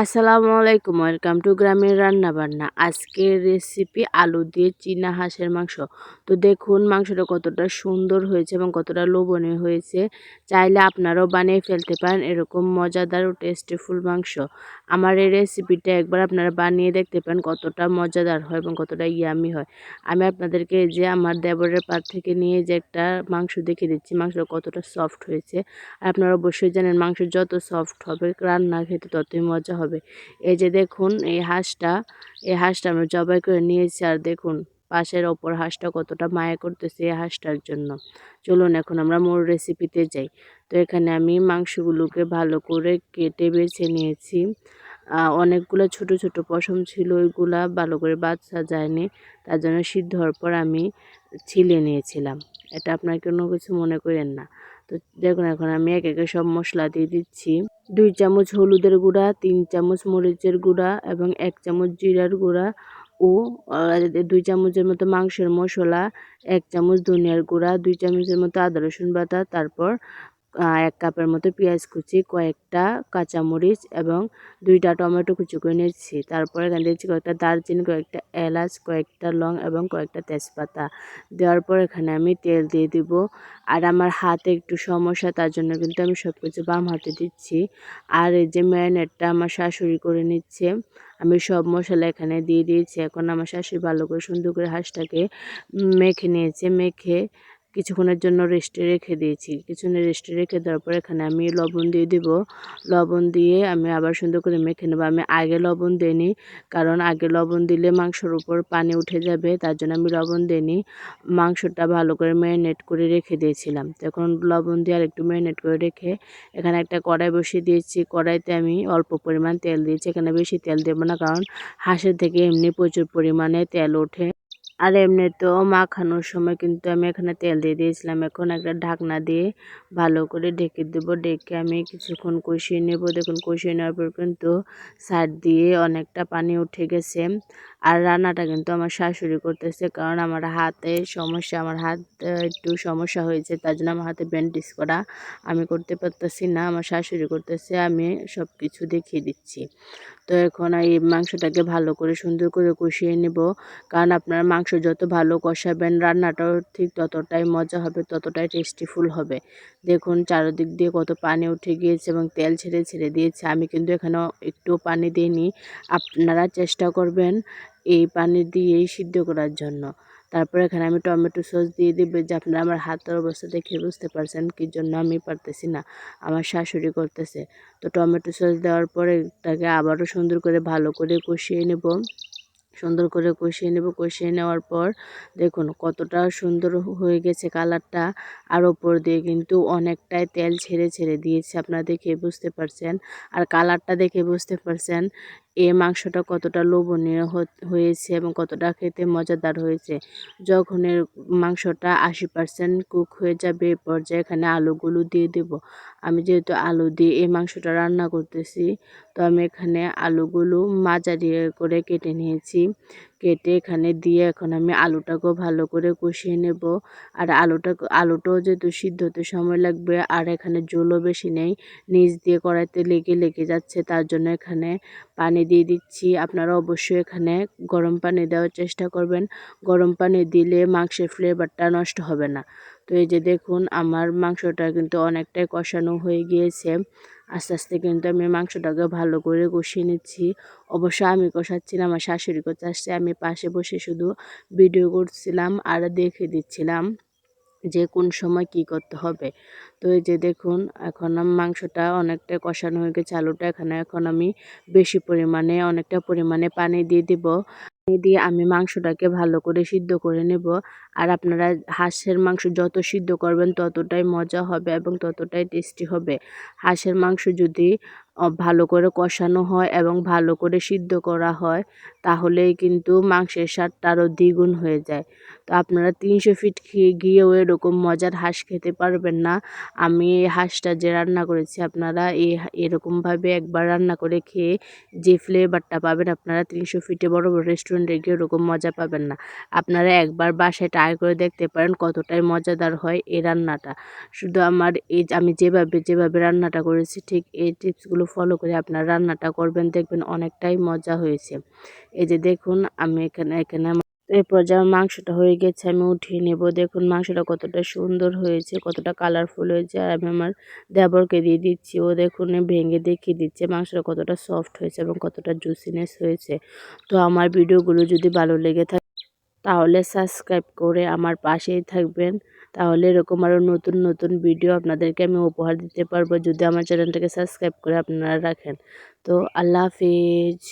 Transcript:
আসসালামু আলাইকুম, welcome to গ্রামের রান্নাবান্না। আজকের রেসিপি আলু দিয়ে চীনা হাঁসের মাংস। তো দেখুন মাংসটা কতটা সুন্দর হয়েছে এবং কতটা লোভনীয় হয়েছে। চাইলে আপনারাও বানিয়ে ফেলতে পারেন এরকম মজাদার ও টেস্টিফুল মাংস। আমার এই রেসিপিটা একবার আপনারা বানিয়ে দেখতে পারেন কতটা মজাদার হয় এবং কতটা ইয়ামি হয়। আমি আপনাদেরকে যে আমার দেবরের পাত থেকে নিয়ে যে একটা মাংস দেখিয়ে দিচ্ছি, মাংসটা কতটা সফট হয়েছে। আর আপনারা অবশ্যই জানেন মাংস যত সফট হবে রান্না খেতে ততই মজা হবে। এই যে দেখুন এই হাঁসটা আমরা জবাই করে নিয়েছি, আর দেখুন পাশের অপর হাঁসটা কতটা মায়া করতেছে এই হাঁসটার জন্য। চলুন এখন আমরা মূল রেসিপিতে যাই। তো এখানে আমি মাংসগুলোকে ভালো করে কেটে বেছে নিয়েছি। অনেকগুলো ছোট ছোট পশম ছিল, ওইগুলা ভালো করে বাছা যায়নি, তার জন্য সিদ্ধ হওয়ার পর আমি ছিলে নিয়েছিলাম। এটা আপনার কোনো কিছু মনে করেন না। তো দেখুন এখন আমি এক একে সব মশলা দিয়ে দিচ্ছি। 2 চামচ হলুদের গুঁড়া, 3 চামচ মরিচের গুঁড়া এবং 1 চামচ জিরার গুঁড়া ও 2 চামচের মতো মাংসের মশলা, 1 চামচ ধনিয়ার গুঁড়া, 2 চামচের মতো আদা রসুন বাটা, তারপর 1 কাপের মতো পেঁয়াজ কুচি, কয়েকটা কাঁচামরিচ এবং 2টা টমেটো কুচি করে নিয়েছি। তারপর এখানে দিয়েছি কয়েকটা দারচিনি, কয়েকটা এলাচ, কয়েকটা লং এবং কয়েকটা তেজপাতা। দেওয়ার পর এখানে আমি তেল দিয়ে দিব। আর আমার হাতে একটু সমস্যা, তার জন্য কিন্তু আমি সব কিছু বাম হাতে দিচ্ছি। আর এই যে ম্যারিনেটটা আমার শাশুড়ি করে নিচ্ছে। আমি সব মশলা এখানে দিয়ে দিয়েছি। এখন আমার শাশুড়ি ভালো করে সুন্দর করে হাঁসটাকে মেখে নিয়েছে। মেখে কিছুক্ষণের জন্য রেস্টে রেখে দিয়েছি। কিছুক্ষণ রেস্টে রেখে দেওয়ার পর এখানে আমি লবণ দিয়ে দিব। লবণ দিয়ে আমি আবার সুন্দর করে মেখে নেব। আমি আগে লবণ দিইনি, কারণ আগে লবণ দিলে মাংসের উপর পানি উঠে যাবে, তার জন্য আমি লবণ দিইনি। মাংসটা ভালো করে ম্যারিনেট করে রেখে দিয়েছিলাম। তো এখন লবণ দিয়ে আর একটু ম্যারিনেট করে রেখে এখানে একটা কড়াই বসিয়ে দিয়েছি। কড়াইতে আমি অল্প পরিমাণ তেল দিয়েছি। এখানে বেশি তেল দেবো না, কারণ হাঁসের থেকে এমনি প্রচুর পরিমাণে তেল ওঠে। আর এমনিতেও মাখানোর সময় কিন্তু আমি এখানে তেল দিয়ে দিয়েছিলাম। এখন একটা ঢাকনা দিয়ে ভালো করে ঢেকে দেবো। ঢেকে আমি কিছুক্ষণ কষিয়ে নেব। দেখুন কষিয়ে নেওয়ার পর কিন্তু সাইড দিয়ে অনেকটা পানি উঠে গেছে। আর রান্নাটা কিন্তু আমার শাশুড়ি করতেছে, কারণ আমার হাতে সমস্যা, আমার হাত একটু সমস্যা হয়েছে, তার জন্য আমার হাতে ব্যান্ডেজ করা, আমি করতে পারতেছি না, আমার শাশুড়ি করতেছে, আমি সব কিছু দেখিয়ে দিচ্ছি। তো এখন এই মাংসটাকে ভালো করে সুন্দর করে কষিয়ে নেব, কারণ আপনার মাংস যত ভালো কষাবেন রান্নাটাও ঠিক ততটাই মজা হবে, ততটাই টেস্টিফুল হবে। দেখুন চারিদিক দিয়ে কত পানি উঠে গিয়েছে এবং তেল ছেড়ে ছেড়ে দিয়েছে। আমি কিন্তু এখানে একটু পানি দিইনি। আপনারা চেষ্টা করবেন এই পানি দিয়েই সিদ্ধ করার জন্য। তারপর এখানে আমি টমেটো সস দিয়ে দিব। যে আপনারা আমার হাতের অবস্থা দেখে বুঝতে পারছেন কি জন্য আমি পারতেছি না, আমার শাশুড়ি করতেছে। তো টমেটো সস দেওয়ার পরে এটাকে আবারও সুন্দর করে ভালো করে কষিয়ে নেব। সুন্দর করে কষিয়ে নেব। কষিয়ে নেওয়ার পর দেখুন কতটা সুন্দর হয়ে গেছে কালারটা। আর ওপর দিয়ে কিন্তু অনেকটাই তেল ছেড়ে ছেড়ে দিয়েছে, আপনারা দেখে বুঝতে পারছেন। আর কালারটা দেখে বুঝতে পারছেন এই মাংসটা কতটা লোভনীয় হয়েছে এবং কতটা খেতে মজাদার হয়েছে। যখন এর মাংসটা 80% কুক হয়ে যাবে, এ পর্যায়ে এখানে আলুগুলো দিয়ে দেব। আমি যেহেতু আলু দিয়ে এই মাংসটা রান্না করতেছি, তো আমি এখানে আলুগুলো মাঝারি করে কেটে নিয়েছি। কেটে এখানে দিয়ে এখন আমি আলুটাকেও ভালো করে কষিয়ে নেব। আর আলুটাও যেহেতু সিদ্ধ হতে সময় লাগবে, আর এখানে ঝোলও বেশি নেই, নিচ দিয়ে কড়াইতে লেগে লেগে যাচ্ছে, তার জন্য এখানে পানি দিয়ে দিচ্ছি। আপনারা অবশ্যই এখানে গরম পানি দেওয়ার চেষ্টা করবেন। গরম পানি দিলে মাংসের ফ্লেভারটা নষ্ট হবে না। তো এই যে দেখুন আমার মাংসটা কিন্তু অনেকটাই কষানো হয়ে গিয়েছে। আস্তে আস্তে কিন্তু আমি মাংসটাকে ভালো করে কষিয়ে নিচ্ছি। অবশ্য আমি কষাচ্ছি না, আমার শাশুড়ি কষাচ্ছে, আমি পাশে বসে শুধু ভিডিও করছিলাম আর দেখে দিচ্ছিলাম যে কোন সময় কি করতে হবে। তো এই যে দেখুন এখন মাংসটা অনেকটা কষানো হয়ে গেছে, আলুটা এখানে এখন আমি বেশি পরিমাণে অনেকটা পরিমাণে পানি দিয়ে দিব। পানি দিয়ে আমি মাংসটাকে ভালো করে সিদ্ধ করে নেব। আর আপনারা হাঁসের মাংস যত সিদ্ধ করবেন ততটাই মজা হবে এবং ততটাই টেস্টি হবে। হাঁসের মাংস যদি ভালো করে কষানো হয় এবং ভালো করে সিদ্ধ করা হয়, তাহলেই কিন্তু মাংসের স্বাদটা আরও দ্বিগুণ হয়ে যায়। তো আপনারা 300 ফিট গিয়েও এরকম মজার হাঁস খেতে পারবেন না। আমি এই হাঁসটা যে রান্না করেছি, আপনারা এরকমভাবে একবার রান্না করে খেয়ে যে ফ্লেভারটা পাবেন, আপনারা 300 ফিটে বড় বড় রেস্টুরেন্টে গিয়ে ওরকম মজা পাবেন না। আপনারা একবার বাসায় ট্রাই করে দেখতে পারেন, কতটাই মজাদার হয় এই রান্নাটা। শুধু আমার এই যে আমি যেভাবে রান্নাটা করেছি ঠিক এই টিপসগুলো ফলো করে আপনারা রান্নাটা করবেন, দেখবেন অনেকটাই মজা হয়েছে। এই যে দেখুন আমি এখানে এই পর্যায়ে মাংসটা হয়ে গেছে, আমি উঠিয়ে নেব। দেখুন মাংসটা কতটা সুন্দর হয়েছে, কতটা কালারফুল হয়েছে। আর আমি আমার দেবরকে দিয়ে দিচ্ছি, ও দেখুন ভেঙে দেখিয়ে দিচ্ছে মাংসটা কতটা সফট হয়েছে এবং কতটা জুসিনেস হয়েছে। তো আমার ভিডিওগুলো যদি ভালো লেগে থাকে তাহলে সাবস্ক্রাইব করে আমার পাশেই থাকবেন। তাহলে এরকম আরও নতুন নতুন ভিডিও আপনাদেরকে আমি উপহার দিতে পারবো, যদি আমার চ্যানেলটাকে সাবস্ক্রাইব করে আপনারা রাখেন। তো আল্লাহ হাফিজ।